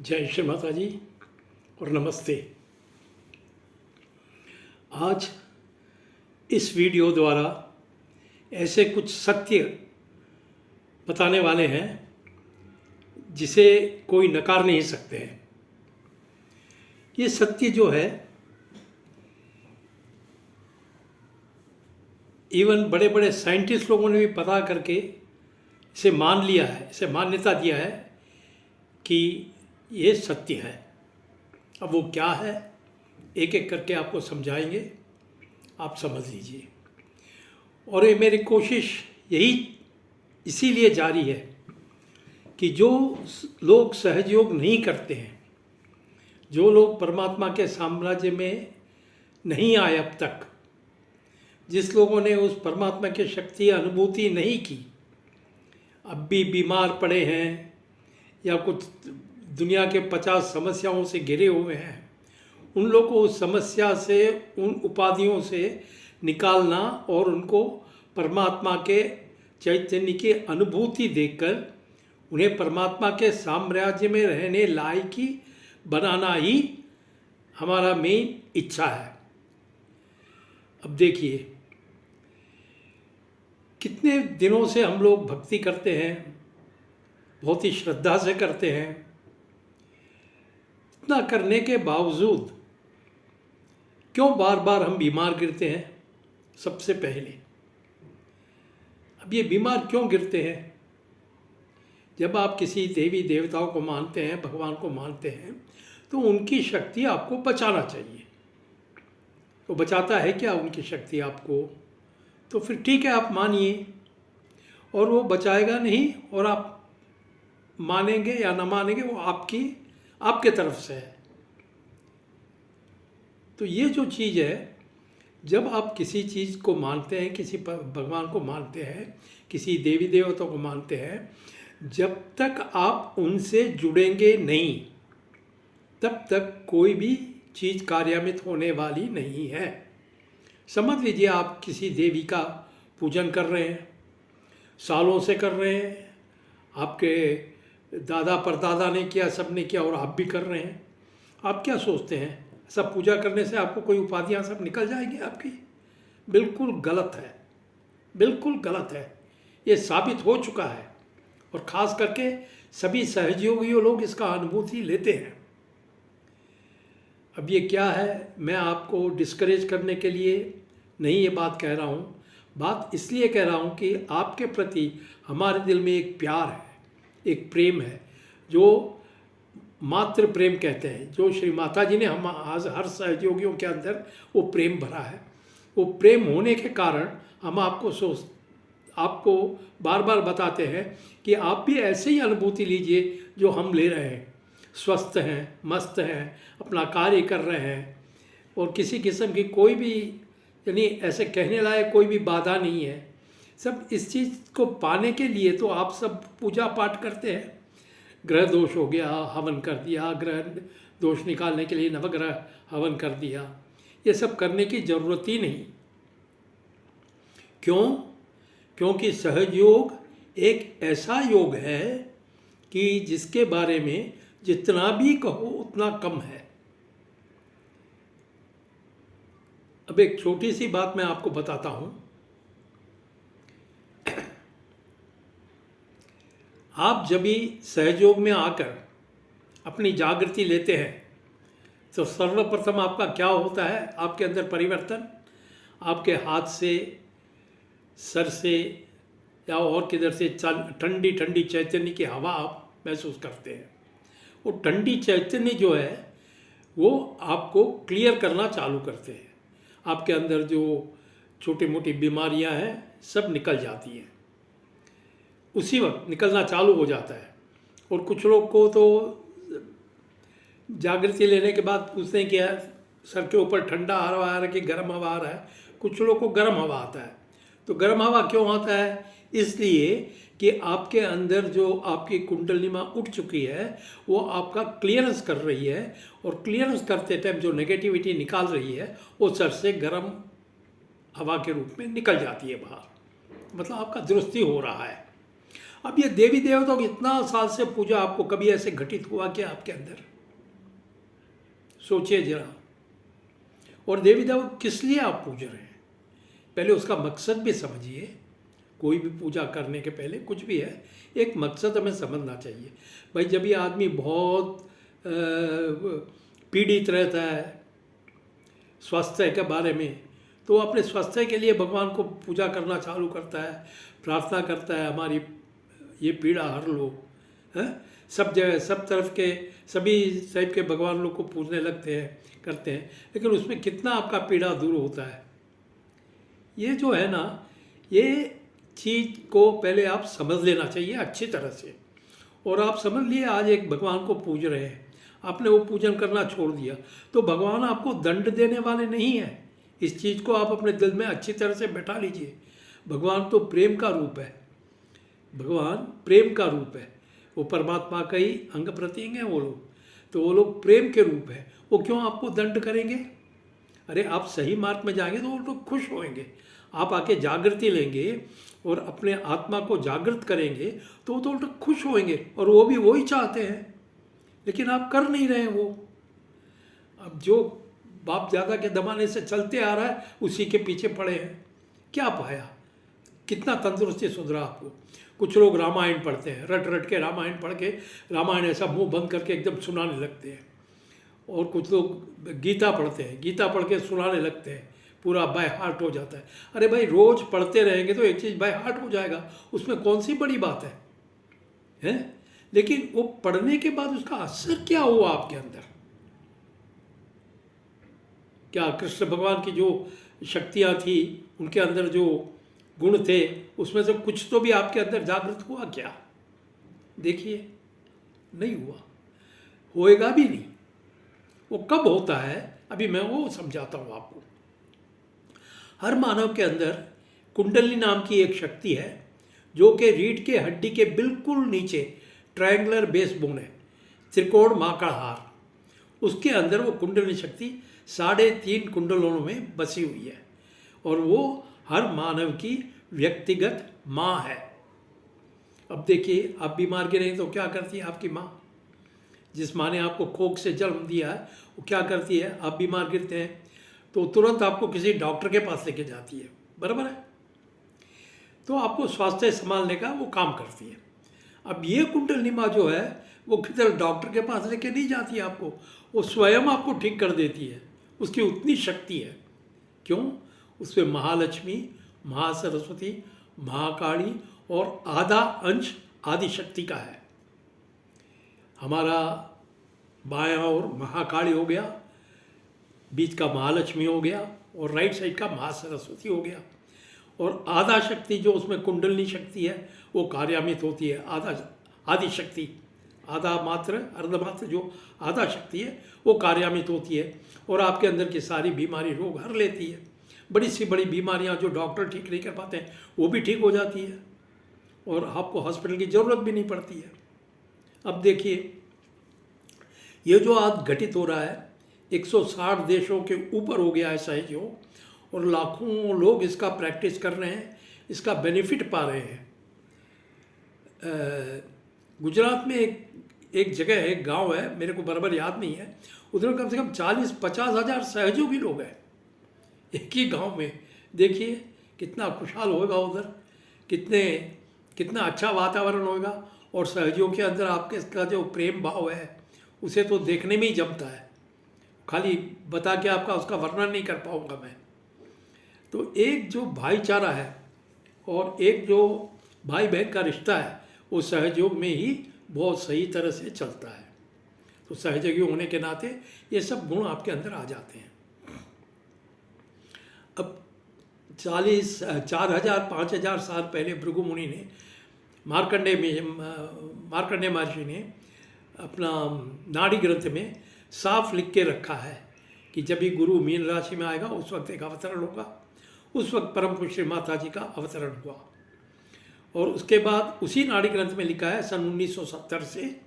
जय श्री माता जी और नमस्ते। आज इस वीडियो द्वारा ऐसे कुछ सत्य बताने वाले हैं जिसे कोई नकार नहीं सकते हैं। ये सत्य जो है इवन बड़े बड़े साइंटिस्ट लोगों ने भी पता करके इसे मान लिया है, इसे मान्यता दिया है कि ये सत्य है। अब वो क्या है एक एक करके आपको समझाएंगे, आप समझ लीजिए। और ये मेरी कोशिश यही इसीलिए जारी है कि जो लोग सहयोग नहीं करते हैं, जो लोग परमात्मा के साम्राज्य में नहीं आए अब तक, जिस लोगों ने उस परमात्मा की शक्ति अनुभूति नहीं की, अब भी बीमार पड़े हैं या कुछ दुनिया के 50 समस्याओं से घिरे हुए हैं, उन लोगों को उस समस्या से, उन उपाधियों से निकालना और उनको परमात्मा के चैतन्य की अनुभूति देकर उन्हें परमात्मा के साम्राज्य में रहने लायक ही बनाना ही हमारा मेन इच्छा है। अब देखिए, कितने दिनों से हम लोग भक्ति करते हैं, बहुत ही श्रद्धा से करते हैं। इतना करने के बावजूद क्यों बार बार हम बीमार गिरते हैं? सबसे पहले अब ये बीमार क्यों गिरते हैं? जब आप किसी देवी देवताओं को मानते हैं, भगवान को मानते हैं, तो उनकी शक्ति आपको बचाना चाहिए। तो बचाता है क्या उनकी शक्ति आपको? तो फिर ठीक है, आप मानिए। और वो बचाएगा नहीं, और आप मानेंगे या ना मानेंगे, वो आपके तरफ से है। तो ये जो चीज़ है, जब आप किसी चीज़ को मानते हैं, किसी भगवान को मानते हैं, किसी देवी देवता को मानते हैं, जब तक आप उनसे जुड़ेंगे नहीं, तब तक कोई भी चीज़ कार्यान्वित होने वाली नहीं है। समझ लीजिए, आप किसी देवी का पूजन कर रहे हैं, सालों से कर रहे हैं, आपके दादा परदादा ने किया, सब ने किया, और आप भी कर रहे हैं। आप क्या सोचते हैं सब पूजा करने से आपको कोई उपाधियां सब निकल जाएगी आपकी? बिल्कुल गलत है, बिल्कुल गलत है। ये साबित हो चुका है, और ख़ास करके सभी सहयोगी लोग इसका अनुभूति लेते हैं। अब ये क्या है, मैं आपको डिस्करेज करने के लिए नहीं ये बात कह रहा हूँ। बात इसलिए कह रहा हूँ कि आपके प्रति हमारे दिल में एक प्यार है, एक प्रेम है, जो मातृ प्रेम कहते हैं, जो श्री माता जी ने हम आज हर सहयोगियों के अंदर वो प्रेम भरा है। वो प्रेम होने के कारण हम आपको बार बार बताते हैं कि आप भी ऐसे ही अनुभूति लीजिए जो हम ले रहे हैं। स्वस्थ हैं, मस्त हैं, अपना कार्य कर रहे हैं, और किसी किस्म की कोई भी, यानी ऐसे कहने लायक कोई भी बाधा नहीं है। सब इस चीज़ को पाने के लिए तो आप सब पूजा पाठ करते हैं। ग्रह दोष हो गया, हवन कर दिया, ग्रह दोष निकालने के लिए नवग्रह हवन कर दिया। ये सब करने की ज़रूरत ही नहीं। क्यों? क्योंकि सहयोग एक ऐसा योग है कि जिसके बारे में जितना भी कहो उतना कम है। अब एक छोटी सी बात मैं आपको बताता हूँ। आप जब भी सहयोग में आकर अपनी जागृति लेते हैं, तो सर्वप्रथम आपका क्या होता है? आपके अंदर परिवर्तन, आपके हाथ से, सर से, या और किधर से ठंडी ठंडी चैतन्य की हवा आप महसूस करते हैं। वो ठंडी चैतन्य जो है वो आपको क्लियर करना चालू करते हैं। आपके अंदर जो छोटी मोटी बीमारियां हैं सब निकल जाती हैं, उसी वक्त निकलना चालू हो जाता है। और कुछ लोग को तो जागृति लेने के बाद पूछते हैं कि यार सर के ऊपर ठंडा हवा आ रहा है कि गर्म हवा आ रहा है। कुछ लोग को गर्म हवा आता है। तो गर्म हवा क्यों आता है? इसलिए कि आपके अंदर जो आपकी कुंडलिनी उठ चुकी है वो आपका क्लियरेंस कर रही है, और क्लियरेंस करते टाइम जो नेगेटिविटी निकाल रही है वो सर से गर्म हवा के रूप में निकल जाती है बाहर। मतलब आपका दुरुस्ती हो रहा है। अब ये देवी देवताओं की इतना साल से पूजा, आपको कभी ऐसे घटित हुआ क्या आपके अंदर? सोचिए जरा। और देवी देवता किस लिए आप पूज रहे हैं, पहले उसका मकसद भी समझिए। कोई भी पूजा करने के पहले कुछ भी है, एक मकसद हमें समझना चाहिए। भाई जब ये आदमी बहुत पीड़ित रहता है स्वास्थ्य के बारे में, तो अपने स्वास्थ्य के लिए भगवान को पूजा करना चालू करता है, प्रार्थना करता है हमारी ये पीड़ा हर लो, हैं? सब जगह सब तरफ के सभी टाइप के भगवान लोग को पूजने लगते हैं, करते हैं, लेकिन उसमें कितना आपका पीड़ा दूर होता है? ये जो है ना, ये चीज़ को पहले आप समझ लेना चाहिए अच्छी तरह से। और आप समझ लिए आज एक भगवान को पूज रहे हैं, आपने वो पूजन करना छोड़ दिया, तो भगवान आपको दंड देने वाले नहीं हैं। इस चीज़ को आप अपने दिल में अच्छी तरह से बैठा लीजिए। भगवान तो प्रेम का रूप है, भगवान प्रेम का रूप है, वो परमात्मा का ही अंग प्रत्यंग है वो लोग, तो वो लोग प्रेम के रूप है, वो क्यों आपको दंड करेंगे? अरे आप सही मार्ग में जाएंगे तो वो लोग खुश होंगे, आप आके जागृति लेंगे और अपने आत्मा को जागृत करेंगे तो वो लोग खुश होंगे, और वो भी वही चाहते हैं, लेकिन आप कर नहीं रहे वो। अब जो बाप दादा के ज़माने से चलते आ रहा है उसी के पीछे पड़े हैं। क्या पाया, कितना तंदुरुस्ती सुधरा आपको? कुछ लोग रामायण पढ़ते हैं, रट रट के रामायण पढ़ के रामायण ऐसा मुंह बंद करके एकदम सुनाने लगते हैं, और कुछ लोग गीता पढ़ते हैं, गीता पढ़ के सुनाने लगते हैं, पूरा बाय हार्ट हो जाता है। अरे भाई रोज़ पढ़ते रहेंगे तो एक चीज़ बाय हार्ट हो जाएगा, उसमें कौन सी बड़ी बात है, हैं? लेकिन वो पढ़ने के बाद उसका असर क्या हुआ आपके अंदर? क्या कृष्ण भगवान की जो शक्तियाँ थी, उनके अंदर जो गुण थे, उसमें से कुछ तो भी आपके अंदर जागृत हुआ क्या? देखिए, नहीं हुआ, होएगा भी नहीं। वो कब होता है, अभी मैं वो समझाता हूँ आपको। हर मानव के अंदर कुंडली नाम की एक शक्ति है, जो कि रीढ़ के हड्डी के बिल्कुल नीचे ट्रायंगुलर बेस बोन है, त्रिकोण माकड़हार, उसके अंदर वो कुंडली शक्ति 3.5 कुंडलों में बसी हुई है, और वो हर मानव की व्यक्तिगत माँ है। अब देखिए, आप बीमार गिरे हैं तो क्या करती है आपकी माँ? जिस माँ ने आपको कोख से जन्म दिया है वो क्या करती है? आप बीमार गिरते हैं तो तुरंत आपको किसी डॉक्टर के पास लेके जाती है, बराबर है? तो आपको स्वास्थ्य संभालने का वो काम करती है। अब ये कुंडलिनी माँ जो है वो किधर डॉक्टर के पास लेके नहीं जाती है आपको, वो स्वयं आपको ठीक कर देती है, उसकी उतनी शक्ति है। क्यों? उसमें महालक्ष्मी, महासरस्वती, महाकाली और आधा अंश आदि शक्ति का है। हमारा बायां और महाकाली हो गया, बीच का महालक्ष्मी हो गया, और राइट साइड का महासरस्वती हो गया, और आधा शक्ति जो उसमें कुंडलिनी शक्ति है वो कार्यान्वित होती है। आदि शक्ति, आधा मात्र अर्धमात्र जो आधा शक्ति है वो कार्यान्वित होती है, और आपके अंदर की सारी बीमारी रोग हर लेती है। बड़ी सी बड़ी बीमारियां जो डॉक्टर ठीक नहीं कर पाते हैं वो भी ठीक हो जाती है, और आपको हॉस्पिटल की ज़रूरत भी नहीं पड़ती है। अब देखिए, ये जो आज घटित हो रहा है 160 देशों के ऊपर हो गया है सहयोग, और लाखों लोग इसका प्रैक्टिस कर रहे हैं, इसका बेनिफिट पा रहे हैं। गुजरात में एक जगह है, एक गांव है, मेरे को बराबर याद नहीं है, उधर कम से कम 40-50 हज़ार सहयोगी लोग हैं एक ही गांव में। देखिए कितना खुशहाल होगा उधर, कितना अच्छा वातावरण होगा, और सहयोग के अंदर आपके इसका जो प्रेम भाव है उसे तो देखने में ही जमता है, खाली बता के आपका उसका वर्णन नहीं कर पाऊँगा मैं। तो एक जो भाईचारा है और एक जो भाई बहन का रिश्ता है वो सहयोग में ही बहुत सही तरह से चलता है। तो सहयोगी होने के नाते ये सब गुण आपके अंदर आ जाते हैं। अब 4,000-5,000 साल पहले भृगु मुनि ने मार्कंडेय महर्षि ने अपना नाड़ी ग्रंथ में साफ लिख के रखा है कि जब भी गुरु मीन राशि में आएगा उस वक्त एक अवतरण होगा। उस वक्त परम पूज्य श्री माता जी का अवतरण हुआ, और उसके बाद उसी नाड़ी ग्रंथ में लिखा है सन 1970 से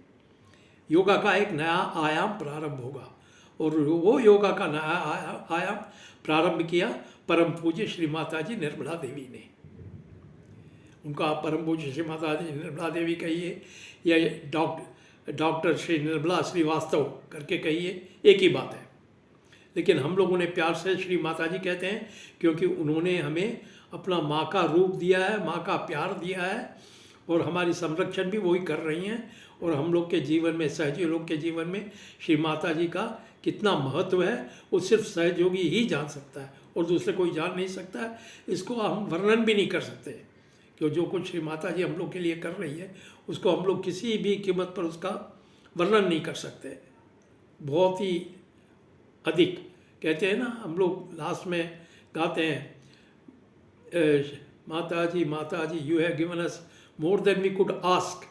योगा का एक नया आयाम प्रारंभ होगा, और वो योगा का नया आयाम प्रारंभ किया परम पूज्य श्री माता जी निर्मला देवी ने। उनका परम पूज्य श्री माता निर्मला देवी कहिए या डॉक्टर श्री निर्मला श्रीवास्तव करके कहिए, एक ही बात है। लेकिन हम लोग उन्हें प्यार से श्री माता जी कहते हैं, क्योंकि उन्होंने हमें अपना माँ का रूप दिया है, माँ का प्यार दिया है, और हमारी संरक्षण भी वही कर रही हैं। और हम लोग के जीवन में, सहयोगी लोग के जीवन में श्री माता जी का कितना महत्व है वो सिर्फ सहयोगी ही जान सकता है, और दूसरे कोई जान नहीं सकता है। इसको हम वर्णन भी नहीं कर सकते, कि जो कुछ श्री माता जी हम लोग के लिए कर रही है उसको हम लोग किसी भी कीमत पर उसका वर्णन नहीं कर सकते। बहुत ही अधिक कहते हैं ना, हम लोग लास्ट में गाते हैं, माता जी you have given us more than we could ask.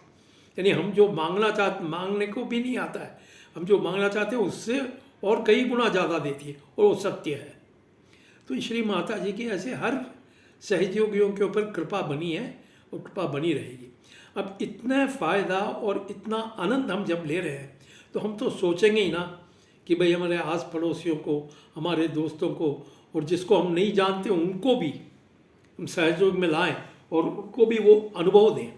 यानी हम जो मांगने को भी नहीं आता है, हम जो मांगना चाहते हैं उससे और कई गुना ज़्यादा देती है, और वो सत्य है। तो श्री माता जी की ऐसे हर सहयोगियों के ऊपर कृपा बनी है और कृपा बनी रहेगी। अब इतना फ़ायदा और इतना आनंद हम जब ले रहे हैं तो हम तो सोचेंगे ही ना कि भाई हमारे आस पड़ोसियों को, हमारे दोस्तों को, और जिसको हम नहीं जानते उनको भी हम सहयोग में लाएं और उनको भी वो अनुभव दें,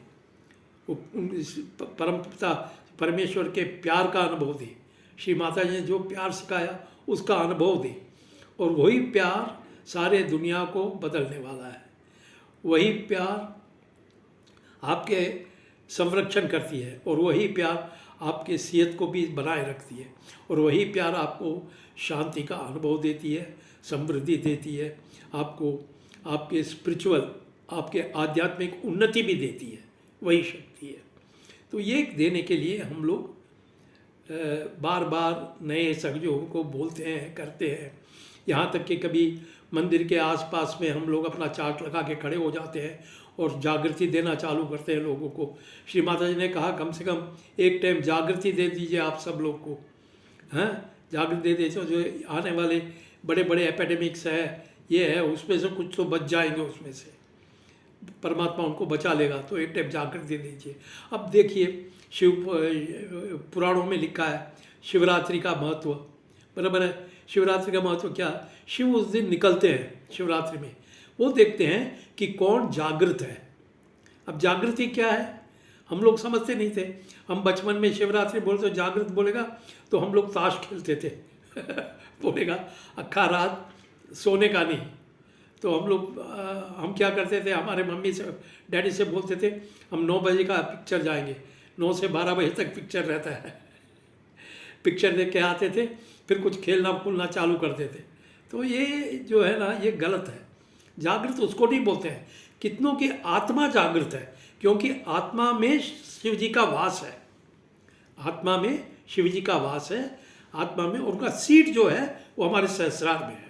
वो परम पिता परमेश्वर के प्यार का अनुभव दें। श्री माता जी ने जो प्यार सिखाया उसका अनुभव दें, और वही प्यार सारे दुनिया को बदलने वाला है। वही प्यार आपके संरक्षण करती है, और वही प्यार आपके सेहत को भी बनाए रखती है, और वही प्यार आपको शांति का अनुभव देती है, समृद्धि देती है, आपको आपके स्पिरिचुअल, आपके आध्यात्मिक उन्नति भी देती है, वही शक्ति है। तो ये देने के लिए हम लोग बार बार नए सहयोगों को बोलते हैं, करते हैं। यहाँ तक कि कभी मंदिर के आसपास में हम लोग अपना चार्ट लगा के खड़े हो जाते हैं और जागृति देना चालू करते हैं लोगों को। श्री माता जी ने कहा कम से कम एक टाइम जागृति दे दीजिए आप सब लोग को, हैं, जागृति दे दीजिए। जो आने वाले बड़े बड़े एपिडेमिक्स है, ये है, उसमें से कुछ तो बच जाएंगे, उसमें से परमात्मा उनको बचा लेगा। तो एक टाइम जागृति दे दीजिए। अब देखिए, शिव पुराणों में लिखा है शिवरात्रि का महत्व, बराबर है। शिवरात्रि का महत्व क्या? शिव उस दिन निकलते हैं शिवरात्रि में, वो देखते हैं कि कौन जागृत है। अब जागृति क्या है हम लोग समझते नहीं थे। हम बचपन में शिवरात्रि बोलते, जागृत बोलेगा तो हम लोग ताश खेलते थे बोलेगा अक्खा रात सोने का नहीं। तो हम लोग हम क्या करते थे, हमारे मम्मी से, डैडी से बोलते थे हम 9 बजे का पिक्चर जाएंगे, 9 से 12 बजे तक पिक्चर रहता है पिक्चर देख के आते थे, फिर कुछ खेलना कूदना चालू करते थे। तो ये जो है ना, ये गलत है। जागृत उसको नहीं बोलते हैं, कितनों की आत्मा जागृत है, क्योंकि आत्मा में शिव जी का वास है, आत्मा में शिव जी का वास है, आत्मा में उनका सीट जो है वो हमारे सहस्रार में है।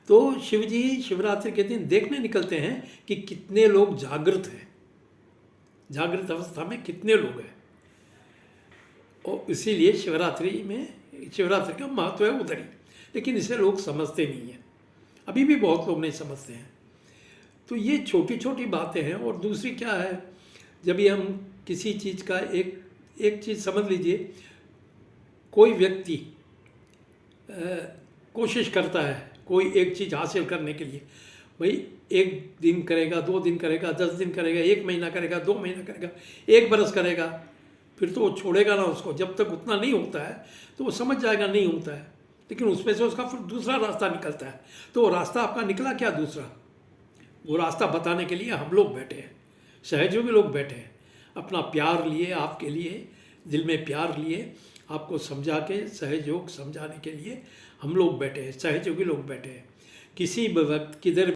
तो शिव जी शिवरात्रि के दिन देखने निकलते हैं कि कितने लोग जागृत हैं, जागृत अवस्था में कितने लोग हैं। और इसीलिए शिवरात्रि का महत्व है उधर ही, लेकिन इसे लोग समझते नहीं हैं, अभी भी बहुत लोग नहीं समझते हैं। तो ये छोटी छोटी बातें हैं। और दूसरी क्या है, जब भी हम किसी चीज़ का एक चीज़ समझ लीजिए, कोई व्यक्ति कोशिश करता है कोई एक चीज़ हासिल करने के लिए, भाई 1 दिन करेगा, 2 दिन करेगा, 10 दिन करेगा, 1 महीना करेगा, 2 महीना करेगा, 1 बरस करेगा, फिर तो वो छोड़ेगा ना उसको। जब तक उतना नहीं होता है तो वो समझ जाएगा नहीं होता है, लेकिन उसमें से उसका फिर दूसरा रास्ता निकलता है। तो वो रास्ता आपका निकला क्या दूसरा, वो रास्ता बताने के लिए हम लोग बैठे हैं, सहयोगी लोग बैठे हैं, अपना प्यार लिए, आपके लिए दिल में प्यार लिए, आपको समझा के सहयोग समझाने के लिए हम लोग बैठे हैं, सहयोगी लोग बैठे हैं। किसी भी वक्त किधर